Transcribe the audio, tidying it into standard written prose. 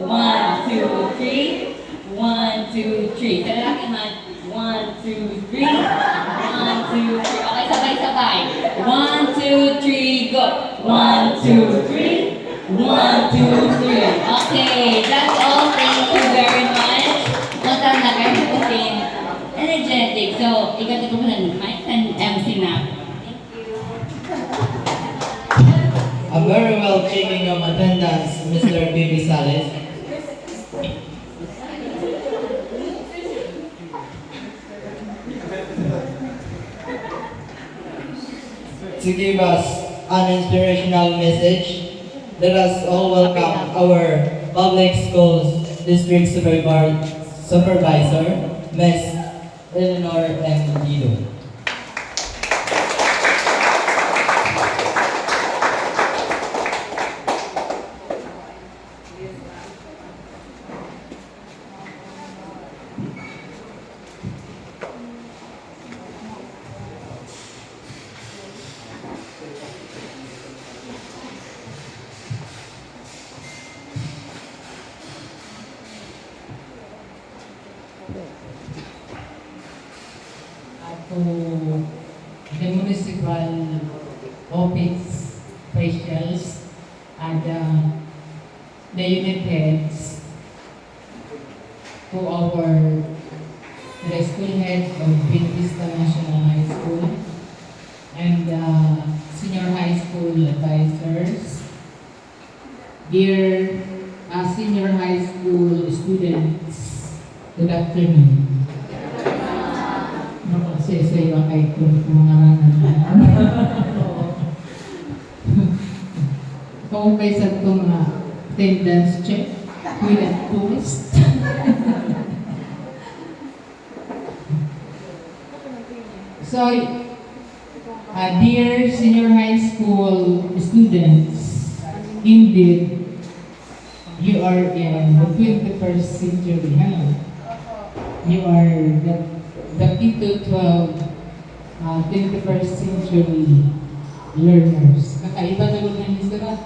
1, 2, 3. 1, 2, 3. Sa lalaki naman, 1, 2, 3. 1, 2, 3. Okay, sabay-sabay. 1, 2, 3, go. 1, 2, 3. 1, 2, 3. Okay, that's all. Thank you very much. Nota na kayo kasi energetic. So, ikat ko na Mike and MC na. I'm very well checking your attendance, Mr. Bibi Sales. To give us an inspirational message, let us all welcome our public schools district supervisor, Ms. Eleanor M. Guido. To the municipal office officials and the unit heads, to our the school head of Vista National High School and senior high school advisors, dear senior high school students, good afternoon. Kasi sa iyo kay kumangaranan. Kung kayo sa itong attendance check with a twist. So, dear senior high school students, indeed, you are in the 21st century. You are the K-12 21st century learners. Kakaiba na mga